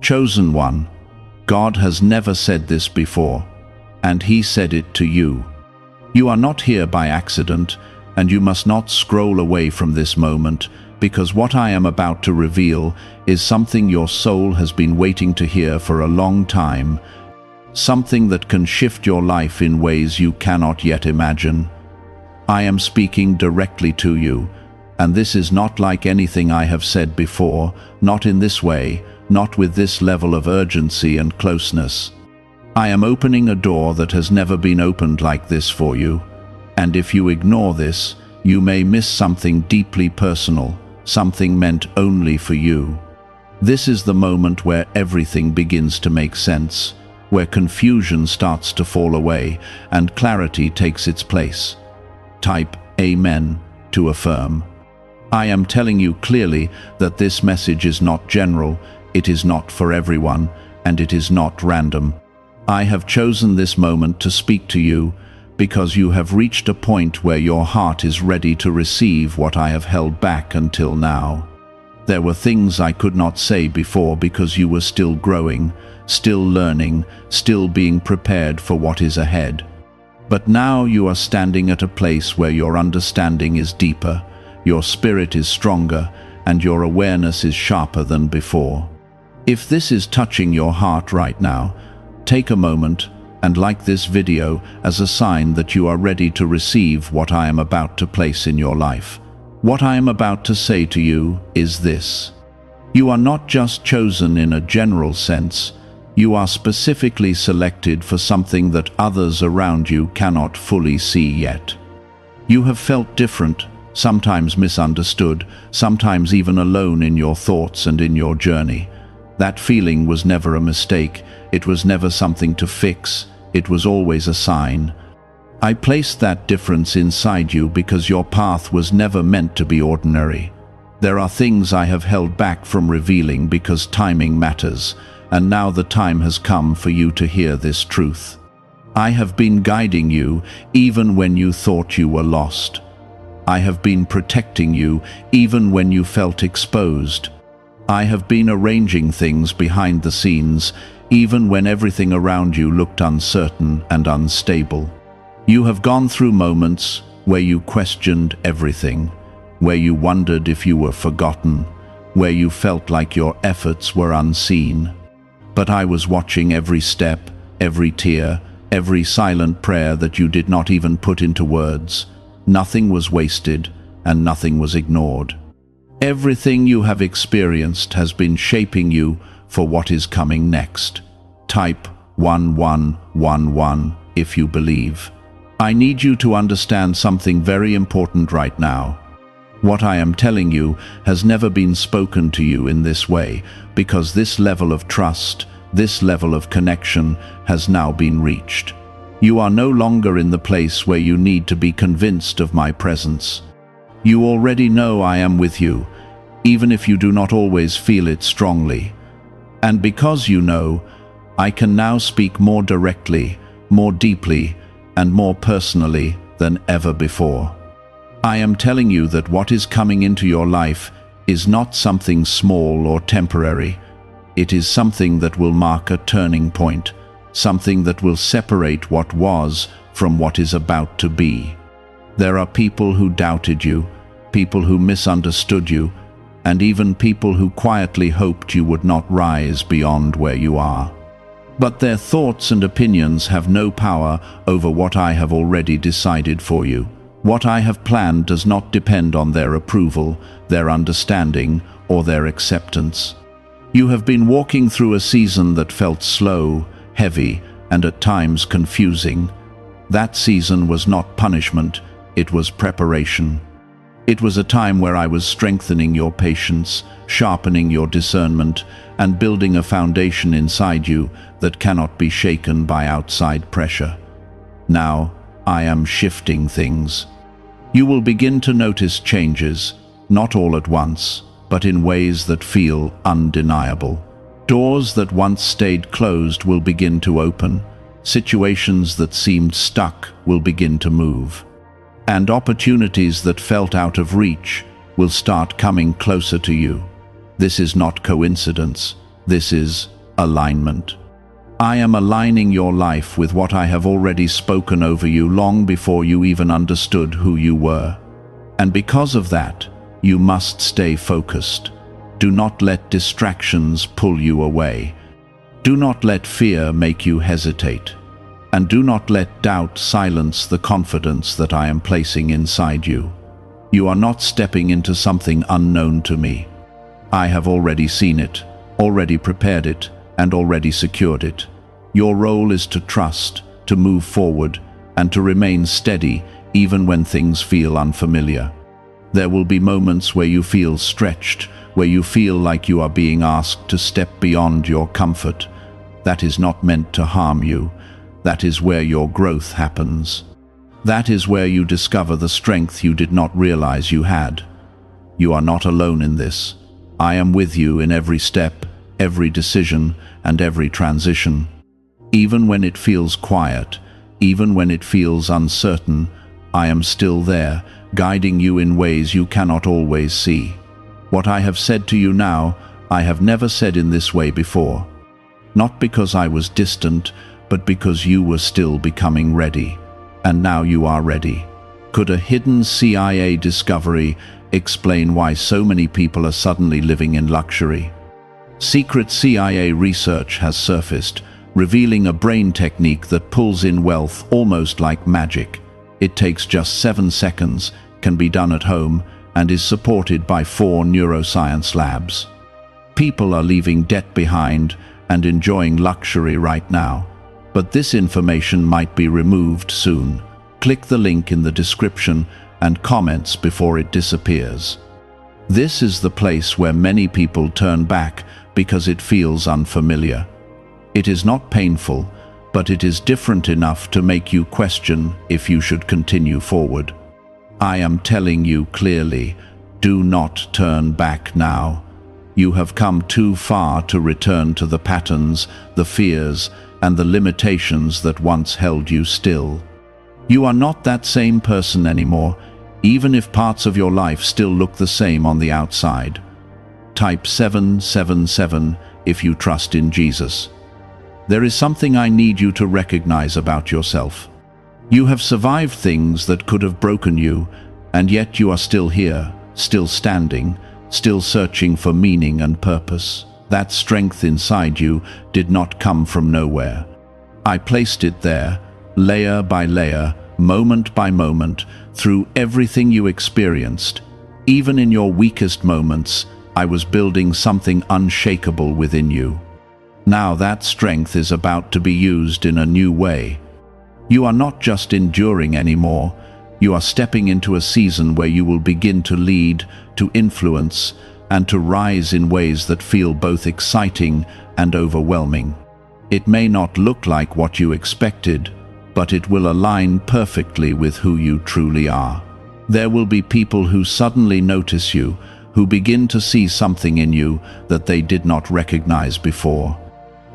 Chosen one, God has never said this before, and He said it to you. You are not here by accident, and you must not scroll away from this moment, because what I am about to reveal is something your soul has been waiting to hear for a long time, something that can shift your life in ways you cannot yet imagine. I am speaking directly to you, and this is not like anything I have said before, not in this way, not with this level of urgency and closeness. I am opening a door that has never been opened like this for you, and if you ignore this, you may miss something deeply personal, something meant only for you. This is the moment where everything begins to make sense, where confusion starts to fall away and clarity takes its place. Type Amen to affirm. I am telling you clearly that this message is not general, it is not for everyone, and it is not random. I have chosen this moment to speak to you because you have reached a point where your heart is ready to receive what I have held back until now. There were things I could not say before because you were still growing, still learning, still being prepared for what is ahead. But now you are standing at a place where your understanding is deeper, your spirit is stronger, and your awareness is sharper than before. If this is touching your heart right now, take a moment and like this video as a sign that you are ready to receive what I am about to place in your life. What I am about to say to you is this: you are not just chosen in a general sense, you are specifically selected for something that others around you cannot fully see yet. You have felt different, sometimes misunderstood, sometimes even alone in your thoughts and in your journey. That feeling was never a mistake, it was never something to fix, it was always a sign. I placed that difference inside you because your path was never meant to be ordinary. There are things I have held back from revealing because timing matters, and now the time has come for you to hear this truth. I have been guiding you even when you thought you were lost. I have been protecting you even when you felt exposed. I have been arranging things behind the scenes, even when everything around you looked uncertain and unstable. You have gone through moments where you questioned everything, where you wondered if you were forgotten, where you felt like your efforts were unseen. But I was watching every step, every tear, every silent prayer that you did not even put into words. Nothing was wasted, and nothing was ignored. Everything you have experienced has been shaping you for what is coming next. Type 1111 if you believe. I need you to understand something very important right now. What I am telling you has never been spoken to you in this way, because this level of trust, this level of connection has now been reached. You are no longer in the place where you need to be convinced of my presence. You already know I am with you, even if you do not always feel it strongly. And because you know, I can now speak more directly, more deeply, and more personally than ever before. I am telling you that what is coming into your life is not something small or temporary. It is something that will mark a turning point, something that will separate what was from what is about to be. There are people who doubted you, people who misunderstood you, and even people who quietly hoped you would not rise beyond where you are. But their thoughts and opinions have no power over what I have already decided for you. What I have planned does not depend on their approval, their understanding, or their acceptance. You have been walking through a season that felt slow, heavy, and at times confusing. That season was not punishment, it was preparation. It was a time where I was strengthening your patience, sharpening your discernment, and building a foundation inside you that cannot be shaken by outside pressure. Now, I am shifting things. You will begin to notice changes, not all at once, but in ways that feel undeniable. Doors that once stayed closed will begin to open. Situations that seemed stuck will begin to move. And opportunities that felt out of reach will start coming closer to you. This is not coincidence. This is alignment. I am aligning your life with what I have already spoken over you long before you even understood who you were. And because of that, you must stay focused. Do not let distractions pull you away. Do not let fear make you hesitate. And do not let doubt silence the confidence that I am placing inside you. You are not stepping into something unknown to me. I have already seen it, already prepared it, and already secured it. Your role is to trust, to move forward, and to remain steady even when things feel unfamiliar. There will be moments where you feel stretched, where you feel like you are being asked to step beyond your comfort. That is not meant to harm you. That is where your growth happens. That is where you discover the strength you did not realize you had. You are not alone in this. I am with you in every step, every decision, and every transition. Even when it feels quiet, even when it feels uncertain, I am still there, guiding you in ways you cannot always see. What I have said to you now, I have never said in this way before. Not because I was distant, but because you were still becoming ready. And now you are ready. Could a hidden CIA discovery explain why so many people are suddenly living in luxury? Secret CIA research has surfaced, revealing a brain technique that pulls in wealth almost like magic. It takes just 7 seconds, can be done at home, and is supported by 4 neuroscience labs. People are leaving debt behind and enjoying luxury right now. But this information might be removed soon. Click the link in the description and comments before it disappears. This is the place where many people turn back because it feels unfamiliar. It is not painful, but it is different enough to make you question if you should continue forward. I am telling you clearly, do not turn back now. You have come too far to return to the patterns, the fears, and the limitations that once held you still. You are not that same person anymore, even if parts of your life still look the same on the outside. Type 777 if you trust in Jesus. There is something I need you to recognize about yourself. You have survived things that could have broken you, and yet you are still here, still standing, still searching for meaning and purpose. That strength inside you did not come from nowhere. I placed it there, layer by layer, moment by moment, through everything you experienced. Even in your weakest moments, I was building something unshakable within you. Now that strength is about to be used in a new way. You are not just enduring anymore. You are stepping into a season where you will begin to lead, to influence, and to rise in ways that feel both exciting and overwhelming. It may not look like what you expected, but it will align perfectly with who you truly are. There will be people who suddenly notice you, who begin to see something in you that they did not recognize before.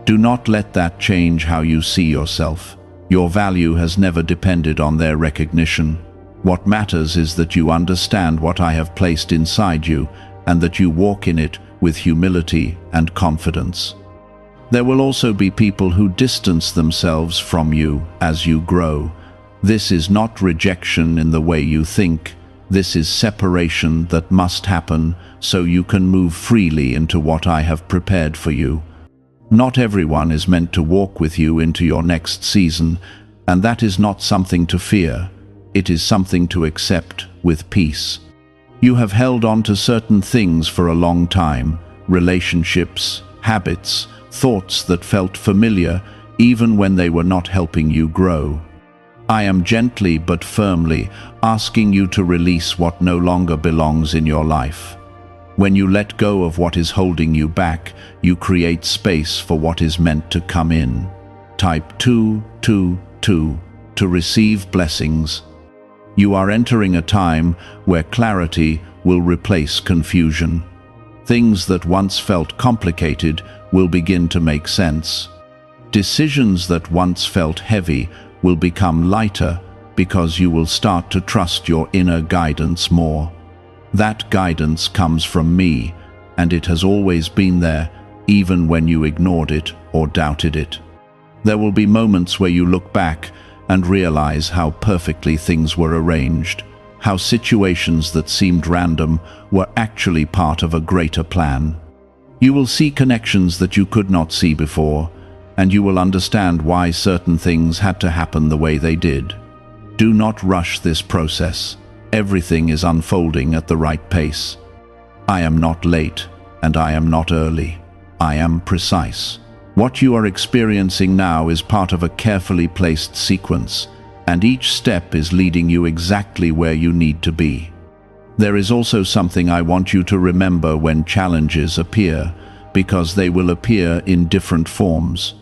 Do not let that change how you see yourself. Your value has never depended on their recognition. What matters is that you understand what I have placed inside you, and that you walk in it with humility and confidence. There will also be people who distance themselves from you as you grow. This is not rejection in the way you think. This is separation that must happen so you can move freely into what I have prepared for you. Not everyone is meant to walk with you into your next season, and that is not something to fear. It is something to accept with peace. You have held on to certain things for a long time, relationships, habits, thoughts that felt familiar even when they were not helping you grow. I am gently but firmly asking you to release what no longer belongs in your life. When you let go of what is holding you back, you create space for what is meant to come in. Type 222 to receive blessings. You are entering a time where clarity will replace confusion. Things that once felt complicated will begin to make sense. Decisions that once felt heavy will become lighter because you will start to trust your inner guidance more. That guidance comes from me, and it has always been there, even when you ignored it or doubted it. There will be moments where you look back and realize how perfectly things were arranged, how situations that seemed random were actually part of a greater plan. You will see connections that you could not see before, and you will understand why certain things had to happen the way they did. Do not rush this process. Everything is unfolding at the right pace. I am not late, and I am not early. I am precise. What you are experiencing now is part of a carefully placed sequence, and each step is leading you exactly where you need to be. There is also something I want you to remember when challenges appear, because they will appear in different forms.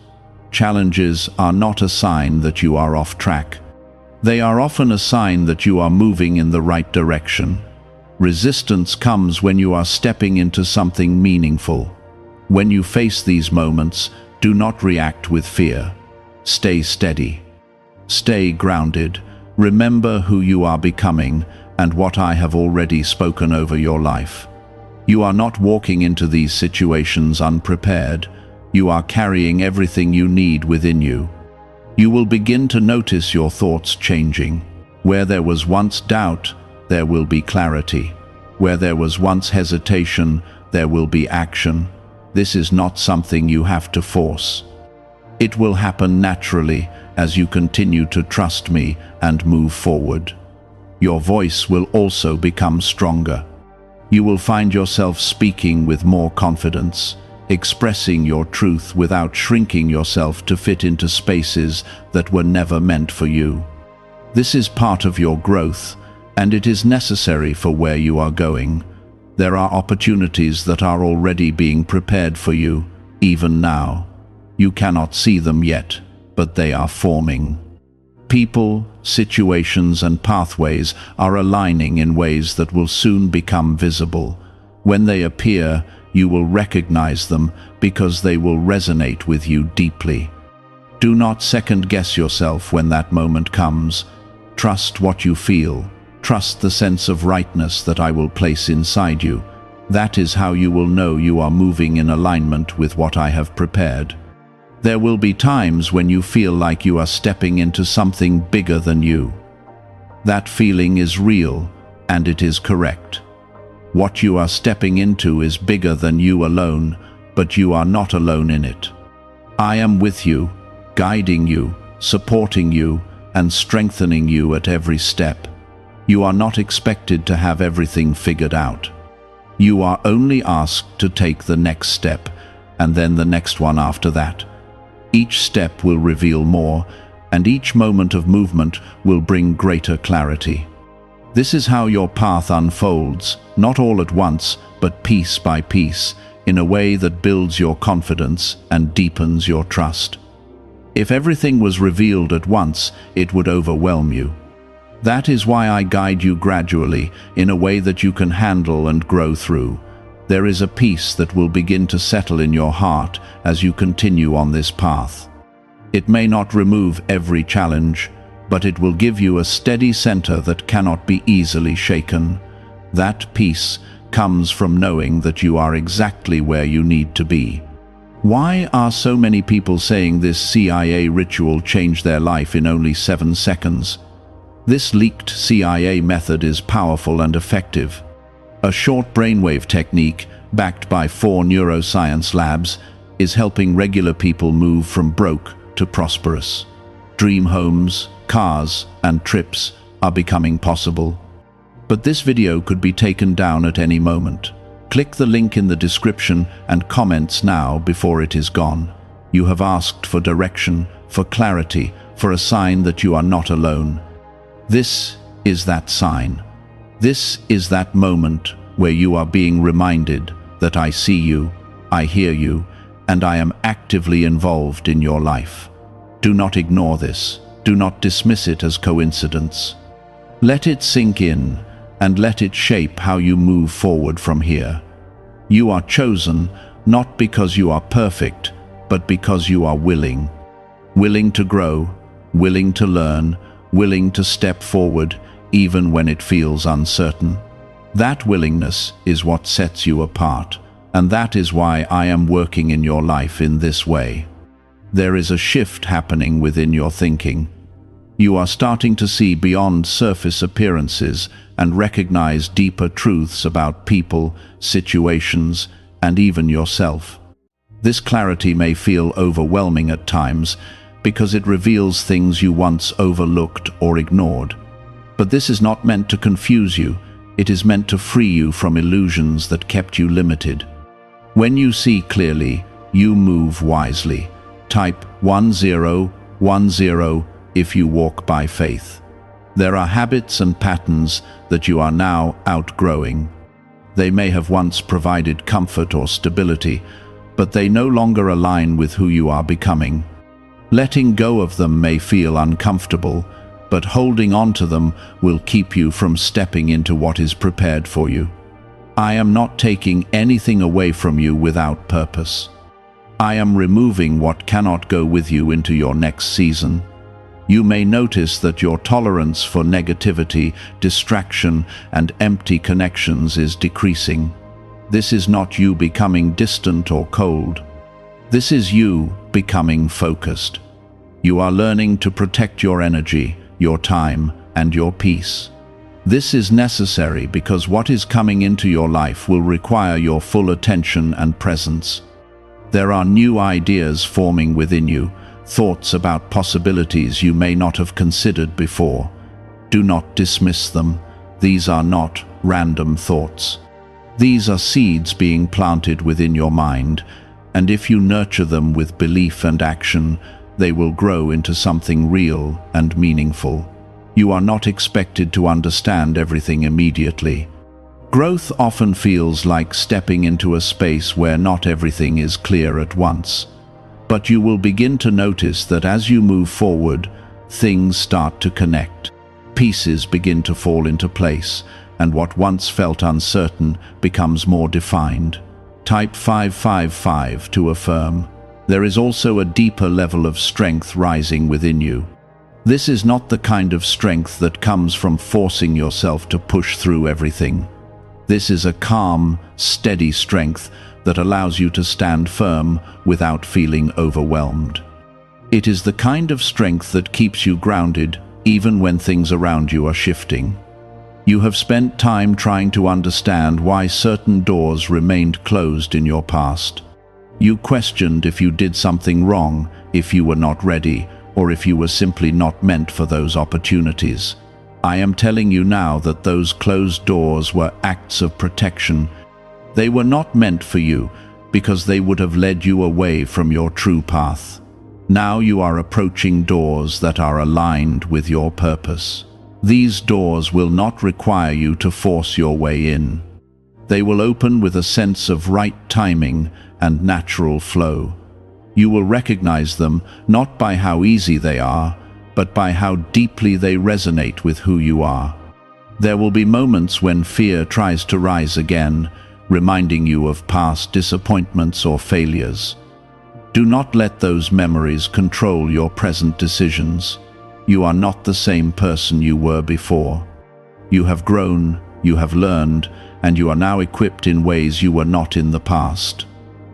Challenges are not a sign that you are off track. They are often a sign that you are moving in the right direction. Resistance comes when you are stepping into something meaningful. When you face these moments, do not react with fear. Stay steady. Stay grounded. Remember who you are becoming and what I have already spoken over your life. You are not walking into these situations unprepared. You are carrying everything you need within you. You will begin to notice your thoughts changing. Where there was once doubt, there will be clarity. Where there was once hesitation, there will be action. This is not something you have to force. It will happen naturally as you continue to trust me and move forward. Your voice will also become stronger. You will find yourself speaking with more confidence, expressing your truth without shrinking yourself to fit into spaces that were never meant for you. This is part of your growth, and it is necessary for where you are going. There are opportunities that are already being prepared for you, even now. You cannot see them yet, but they are forming. People, situations, and pathways are aligning in ways that will soon become visible. When they appear, you will recognize them because they will resonate with you deeply. Do not second-guess yourself when that moment comes. Trust what you feel. Trust the sense of rightness that I will place inside you. That is how you will know you are moving in alignment with what I have prepared. There will be times when you feel like you are stepping into something bigger than you. That feeling is real, and it is correct. What you are stepping into is bigger than you alone, but you are not alone in it. I am with you, guiding you, supporting you, and strengthening you at every step. You are not expected to have everything figured out. You are only asked to take the next step, and then the next one after that. Each step will reveal more, and each moment of movement will bring greater clarity. This is how your path unfolds, not all at once, but piece by piece, in a way that builds your confidence and deepens your trust. If everything was revealed at once, it would overwhelm you. That is why I guide you gradually, in a way that you can handle and grow through. There is a peace that will begin to settle in your heart as you continue on this path. It may not remove every challenge, but it will give you a steady center that cannot be easily shaken. That peace comes from knowing that you are exactly where you need to be. Why are so many people saying this CIA ritual changed their life in only 7 seconds? This leaked CIA method is powerful and effective. A short brainwave technique, backed by 4 neuroscience labs, is helping regular people move from broke to prosperous. Dream homes, cars, and trips are becoming possible. But this video could be taken down at any moment. Click the link in the description and comments now before it is gone. You have asked for direction, for clarity, for a sign that you are not alone. This is that sign. This is that moment where you are being reminded that I see you, I hear you, and I am actively involved in your life. Do not ignore this. Do not dismiss it as coincidence. Let it sink in, and let it shape how you move forward from here. You are chosen not because you are perfect, but because you are willing. Willing to grow, willing to learn, willing to step forward, even when it feels uncertain. That willingness is what sets you apart, And that is why I am working in your life in this way. There is a shift happening within your thinking. You are starting to see beyond surface appearances and recognize deeper truths about people, situations, and even yourself. This clarity may feel overwhelming at times because it reveals things you once overlooked or ignored. But this is not meant to confuse you. It is meant to free you from illusions that kept you limited. When you see clearly, you move wisely. Type 1010 if you walk by faith. There are habits and patterns that you are now outgrowing. They may have once provided comfort or stability, but they no longer align with who you are becoming. Letting go of them may feel uncomfortable, but holding on to them will keep you from stepping into what is prepared for you. I am not taking anything away from you without purpose. I am removing what cannot go with you into your next season. You may notice that your tolerance for negativity, distraction, and empty connections is decreasing. This is not you becoming distant or cold. This is you becoming focused. You are learning to protect your energy, your time, and your peace. This is necessary because what is coming into your life will require your full attention and presence. There are new ideas forming within you, thoughts about possibilities you may not have considered before. Do not dismiss them. These are not random thoughts. These are seeds being planted within your mind, and if you nurture them with belief and action, they will grow into something real and meaningful. You are not expected to understand everything immediately. Growth often feels like stepping into a space where not everything is clear at once. But you will begin to notice that as you move forward, things start to connect. Pieces begin to fall into place, and what once felt uncertain becomes more defined. Type 555 to affirm. There is also a deeper level of strength rising within you. This is not the kind of strength that comes from forcing yourself to push through everything. This is a calm, steady strength that allows you to stand firm without feeling overwhelmed. It is the kind of strength that keeps you grounded even when things around you are shifting. You have spent time trying to understand why certain doors remained closed in your past. You questioned if you did something wrong, if you were not ready, or if you were simply not meant for those opportunities. I am telling you now that those closed doors were acts of protection. They were not meant for you because they would have led you away from your true path. Now you are approaching doors that are aligned with your purpose. These doors will not require you to force your way in. They will open with a sense of right timing and natural flow. You will recognize them not by how easy they are, but by how deeply they resonate with who you are. There will be moments when fear tries to rise again, reminding you of past disappointments or failures. Do not let those memories control your present decisions. You are not the same person you were before. You have grown, you have learned, and you are now equipped in ways you were not in the past.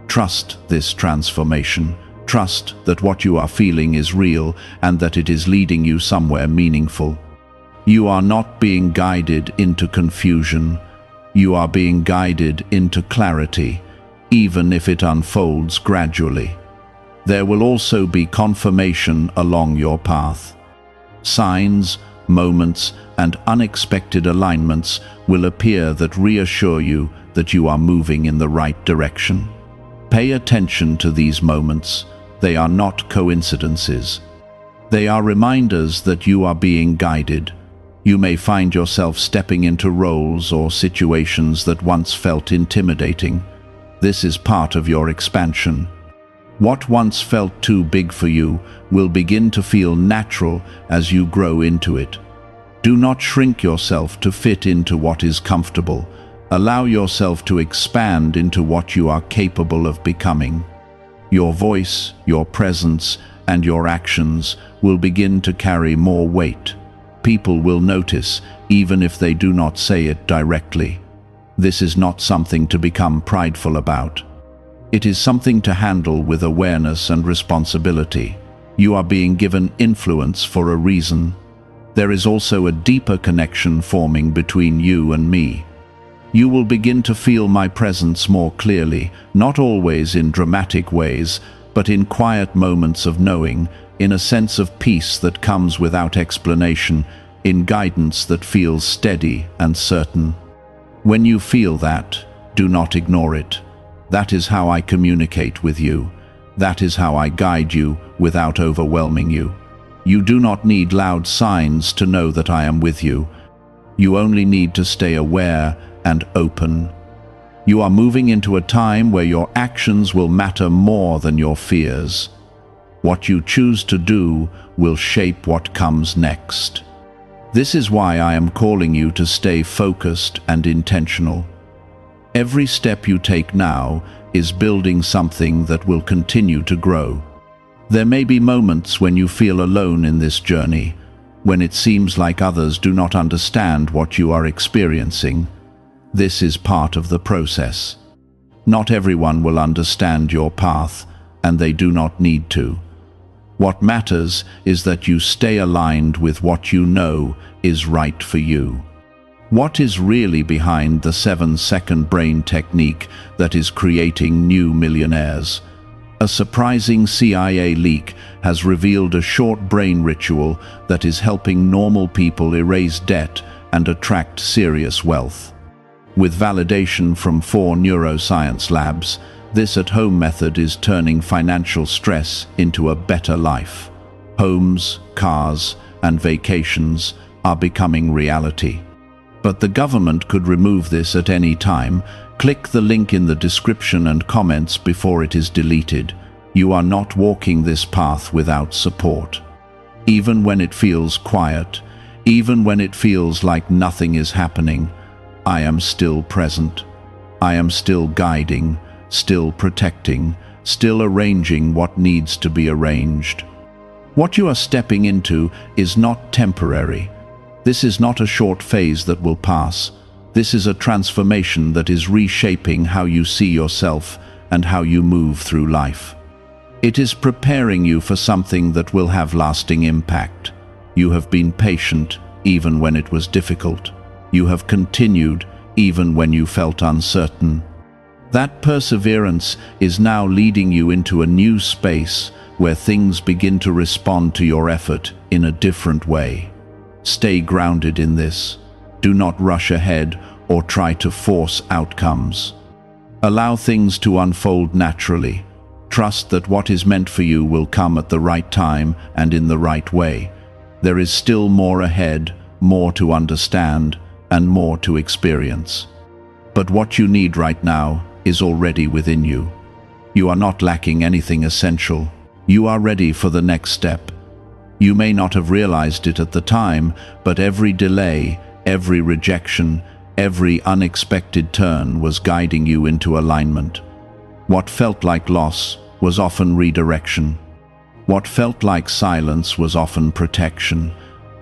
Trust this transformation. Trust that what you are feeling is real and that it is leading you somewhere meaningful. You are not being guided into confusion. You are being guided into clarity, even if it unfolds gradually. There will also be confirmation along your path. Signs, moments, and unexpected alignments will appear that reassure you that you are moving in the right direction. Pay attention to these moments. They are not coincidences. They are reminders that you are being guided. You may find yourself stepping into roles or situations that once felt intimidating. This is part of your expansion. What once felt too big for you will begin to feel natural as you grow into it. Do not shrink yourself to fit into what is comfortable. Allow yourself to expand into what you are capable of becoming. Your voice, your presence, and your actions will begin to carry more weight. People will notice, even if they do not say it directly. This is not something to become prideful about. It is something to handle with awareness and responsibility. You are being given influence for a reason. There is also a deeper connection forming between you and me. You will begin to feel my presence more clearly, not always in dramatic ways, but in quiet moments of knowing, in a sense of peace that comes without explanation, in guidance that feels steady and certain. When you feel that, do not ignore it. That is how I communicate with you. That is how I guide you without overwhelming you. You do not need loud signs to know that I am with you. You only need to stay aware and open. You are moving into a time where your actions will matter more than your fears. What you choose to do will shape what comes next. This is why I am calling you to stay focused and intentional. Every step you take now is building something that will continue to grow. There may be moments when you feel alone in this journey, when it seems like others do not understand what you are experiencing. This is part of the process. Not everyone will understand your path, and they do not need to. What matters is that you stay aligned with what you know is right for you. What is really behind the 7-second brain technique that is creating new millionaires? A surprising CIA leak has revealed a short brain ritual that is helping normal people erase debt and attract serious wealth. With validation from 4 neuroscience labs, this at-home method is turning financial stress into a better life. Homes, cars, and vacations are becoming reality. But the government could remove this at any time. Click the link in the description and comments before it is deleted. You are not walking this path without support. Even when it feels quiet, even when it feels like nothing is happening, I am still present. I am still guiding, still protecting, still arranging what needs to be arranged. What you are stepping into is not temporary. This is not a short phase that will pass. This is a transformation that is reshaping how you see yourself and how you move through life. It is preparing you for something that will have lasting impact. You have been patient even when it was difficult. You have continued even when you felt uncertain. That perseverance is now leading you into a new space where things begin to respond to your effort in a different way. Stay grounded in this. Do not rush ahead or try to force outcomes. Allow things to unfold naturally. Trust that what is meant for you will come at the right time and in the right way. There is still more ahead, more to understand, and more to experience. But what you need right now is already within you. You are not lacking anything essential. You are ready for the next step. You may not have realized it at the time, but every delay, every rejection, every unexpected turn was guiding you into alignment. What felt like loss was often redirection. What felt like silence was often protection.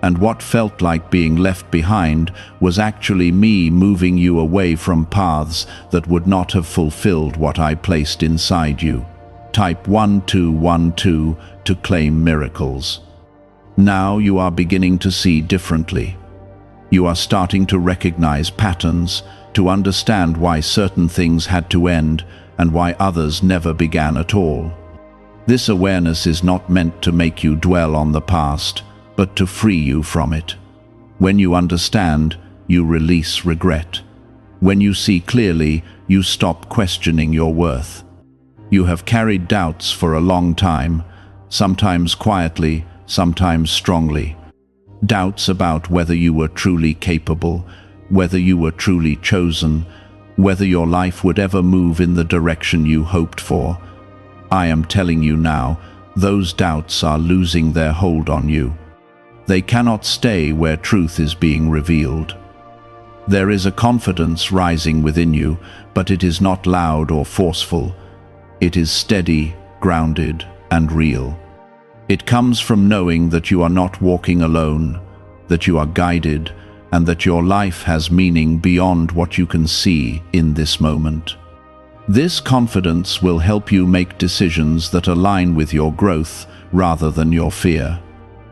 And what felt like being left behind was actually me moving you away from paths that would not have fulfilled what I placed inside you. Type 1212 to claim miracles. Now you are beginning to see differently. You are starting to recognize patterns, to understand why certain things had to end and why others never began at all. This awareness is not meant to make you dwell on the past, but to free you from it. When you understand, you release regret. When you see clearly, you stop questioning your worth. You have carried doubts for a long time, sometimes quietly, sometimes strongly. Doubts about whether you were truly capable, whether you were truly chosen, whether your life would ever move in the direction you hoped for. I am telling you now, those doubts are losing their hold on you. They cannot stay where truth is being revealed. There is a confidence rising within you, but it is not loud or forceful. It is steady, grounded, and real. It comes from knowing that you are not walking alone, that you are guided, and that your life has meaning beyond what you can see in this moment. This confidence will help you make decisions that align with your growth rather than your fear.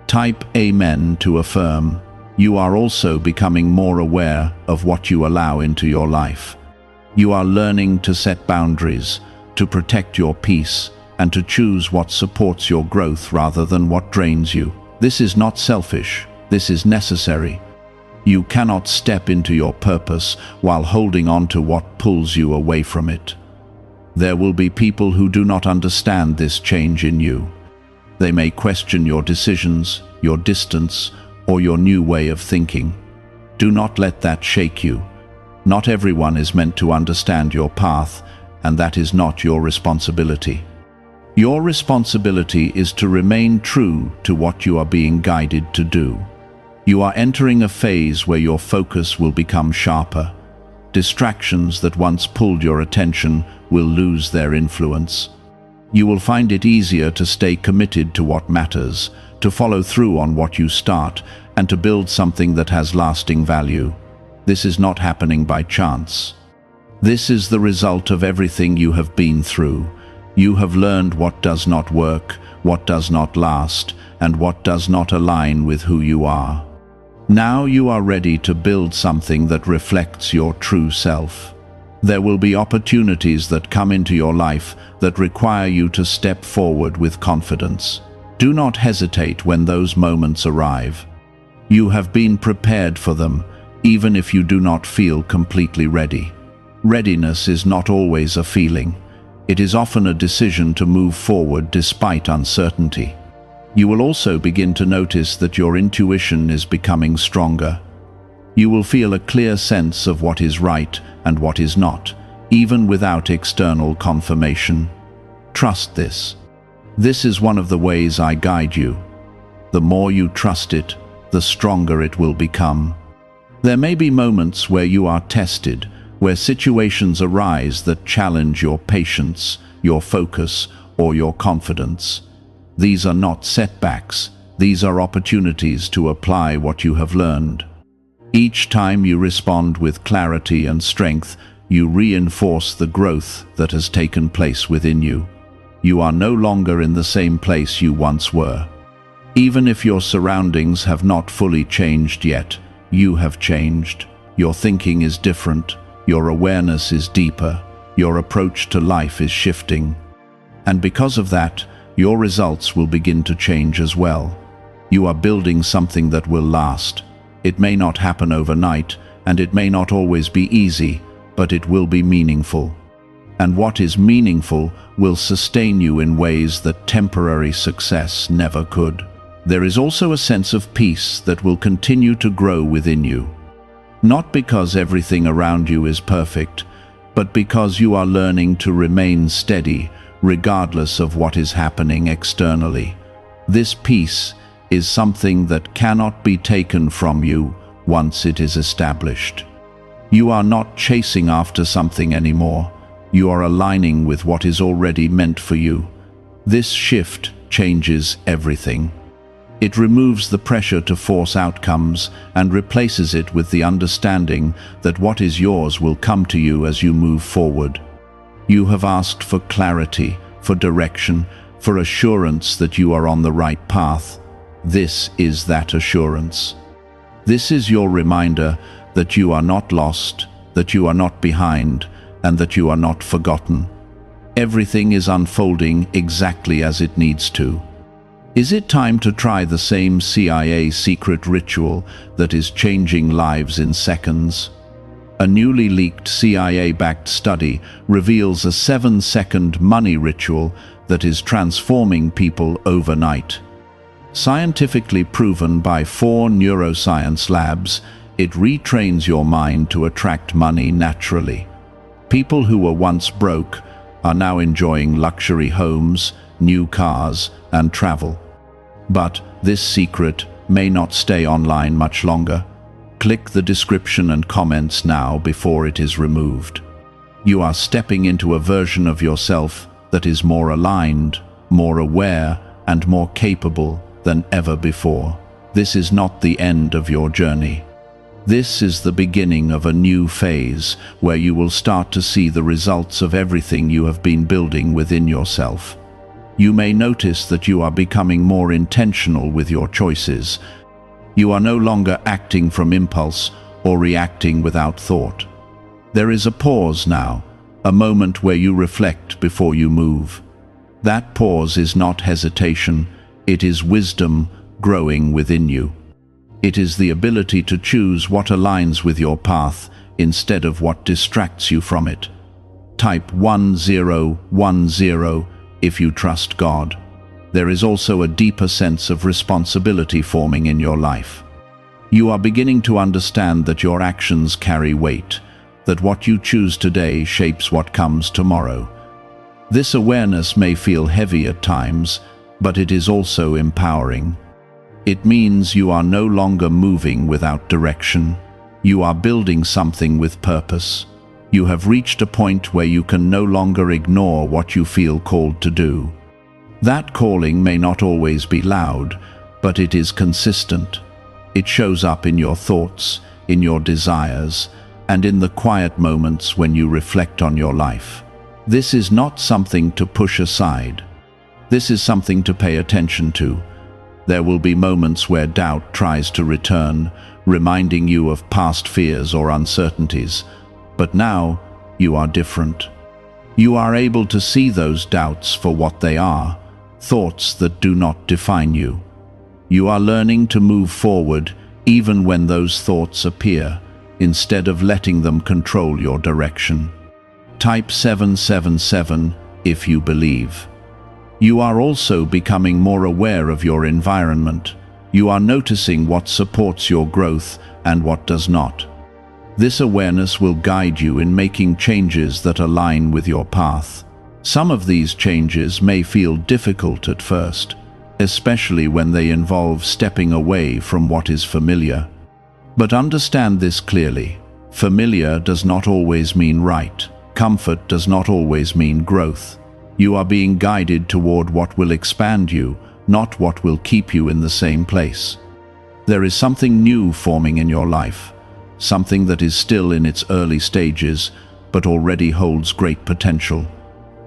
Type Amen to affirm. You are also becoming more aware of what you allow into your life. You are learning to set boundaries, to protect your peace, and to choose what supports your growth rather than what drains you. This is not selfish. This is necessary. You cannot step into your purpose while holding on to what pulls you away from it. There will be people who do not understand this change in you. They may question your decisions, your distance, or your new way of thinking. Do not let that shake you. Not everyone is meant to understand your path, and that is not your responsibility. Your responsibility is to remain true to what you are being guided to do. You are entering a phase where your focus will become sharper. Distractions that once pulled your attention will lose their influence. You will find it easier to stay committed to what matters, to follow through on what you start, and to build something that has lasting value. This is not happening by chance. This is the result of everything you have been through. You have learned what does not work, what does not last, and what does not align with who you are. Now you are ready to build something that reflects your true self. There will be opportunities that come into your life that require you to step forward with confidence. Do not hesitate when those moments arrive. You have been prepared for them, even if you do not feel completely ready. Readiness is not always a feeling. It is often a decision to move forward despite uncertainty. You will also begin to notice that your intuition is becoming stronger. You will feel a clear sense of what is right and what is not, even without external confirmation. Trust this. This is one of the ways I guide you. The more you trust it, the stronger it will become. There may be moments where you are tested, where situations arise that challenge your patience, your focus, or your confidence. These are not setbacks. These are opportunities to apply what you have learned. Each time you respond with clarity and strength, you reinforce the growth that has taken place within you. You are no longer in the same place you once were. Even if your surroundings have not fully changed yet, you have changed. Your thinking is different. Your awareness is deeper. Your approach to life is shifting. And because of that, your results will begin to change as well. You are building something that will last. It may not happen overnight, and it may not always be easy, but it will be meaningful. And what is meaningful will sustain you in ways that temporary success never could. There is also a sense of peace that will continue to grow within you. Not because everything around you is perfect, but because you are learning to remain steady, regardless of what is happening externally. This peace is something that cannot be taken from you once it is established. You are not chasing after something anymore. You are aligning with what is already meant for you. This shift changes everything. It removes the pressure to force outcomes and replaces it with the understanding that what is yours will come to you as you move forward. You have asked for clarity, for direction, for assurance that you are on the right path. This is that assurance. This is your reminder that you are not lost, that you are not behind, and that you are not forgotten. Everything is unfolding exactly as it needs to. Is it time to try the same CIA secret ritual that is changing lives in seconds? A newly leaked CIA-backed study reveals a 7-second money ritual that is transforming people overnight. Scientifically proven by 4 neuroscience labs, it retrains your mind to attract money naturally. People who were once broke are now enjoying luxury homes, new cars, and travel. But this secret may not stay online much longer. Click the description and comments now before it is removed. You are stepping into a version of yourself that is more aligned, more aware, and more capable than ever before. This is not the end of your journey. This is the beginning of a new phase where you will start to see the results of everything you have been building within yourself. You may notice that you are becoming more intentional with your choices. You are no longer acting from impulse or reacting without thought. There is a pause now, a moment where you reflect before you move. That pause is not hesitation, it is wisdom growing within you. It is the ability to choose what aligns with your path instead of what distracts you from it. Type 1010 if you trust God. There is also a deeper sense of responsibility forming in your life. You are beginning to understand that your actions carry weight, that what you choose today shapes what comes tomorrow. This awareness may feel heavy at times, but it is also empowering. It means you are no longer moving without direction. You are building something with purpose. You have reached a point where you can no longer ignore what you feel called to do. That calling may not always be loud, but it is consistent. It shows up in your thoughts, in your desires, and in the quiet moments when you reflect on your life. This is not something to push aside. This is something to pay attention to. There will be moments where doubt tries to return, reminding you of past fears or uncertainties. But now, you are different. You are able to see those doubts for what they are, thoughts that do not define you. You are learning to move forward even when those thoughts appear, instead of letting them control your direction. Type 777 if you believe. You are also becoming more aware of your environment. You are noticing what supports your growth and what does not. This awareness will guide you in making changes that align with your path. Some of these changes may feel difficult at first, especially when they involve stepping away from what is familiar. But understand this clearly. Familiar does not always mean right. Comfort does not always mean growth. You are being guided toward what will expand you, not what will keep you in the same place. There is something new forming in your life, something that is still in its early stages, but already holds great potential.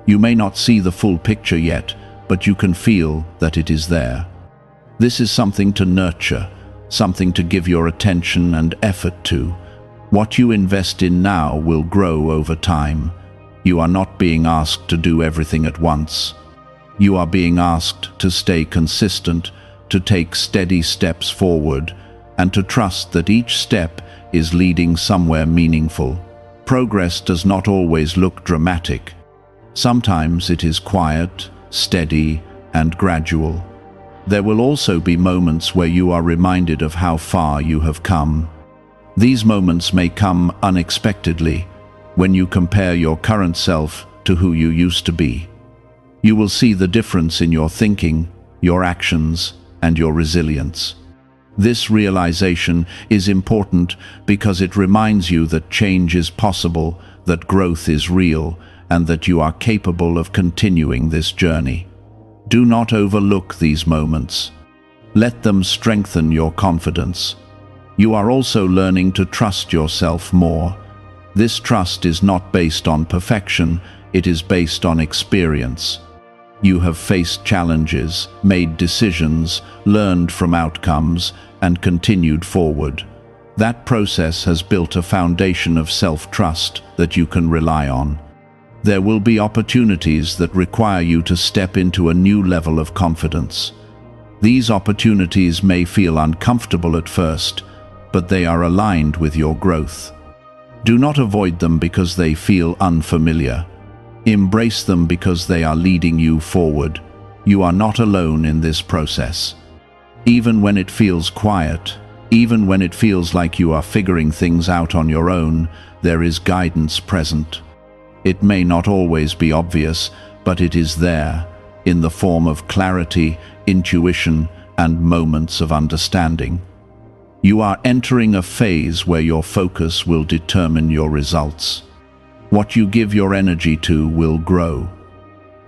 You may not see the full picture yet, but you can feel that it is there. This is something to nurture, something to give your attention and effort to. What you invest in now will grow over time. You are not being asked to do everything at once. You are being asked to stay consistent, to take steady steps forward, and to trust that each step is leading somewhere meaningful. Progress does not always look dramatic. Sometimes it is quiet, steady, and gradual. There will also be moments where you are reminded of how far you have come. These moments may come unexpectedly, when you compare your current self to who you used to be. You will see the difference in your thinking, your actions, and your resilience. This realization is important because it reminds you that change is possible, that growth is real, and that you are capable of continuing this journey. Do not overlook these moments. Let them strengthen your confidence. You are also learning to trust yourself more. This trust is not based on perfection, it is based on experience. You have faced challenges, made decisions, learned from outcomes, and continued forward. That process has built a foundation of self-trust that you can rely on. There will be opportunities that require you to step into a new level of confidence. These opportunities may feel uncomfortable at first, but they are aligned with your growth. Do not avoid them because they feel unfamiliar. Embrace them because they are leading you forward. You are not alone in this process. Even when it feels quiet, even when it feels like you are figuring things out on your own, there is guidance present. It may not always be obvious, but it is there, in the form of clarity, intuition, and moments of understanding. You are entering a phase where your focus will determine your results. What you give your energy to will grow.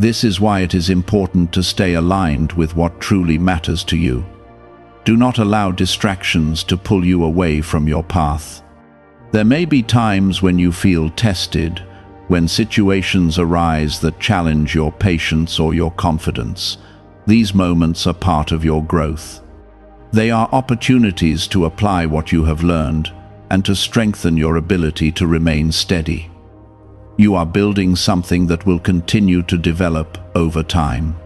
This is why it is important to stay aligned with what truly matters to you. Do not allow distractions to pull you away from your path. There may be times when you feel tested, when situations arise that challenge your patience or your confidence. These moments are part of your growth. They are opportunities to apply what you have learned and to strengthen your ability to remain steady. You are building something that will continue to develop over time.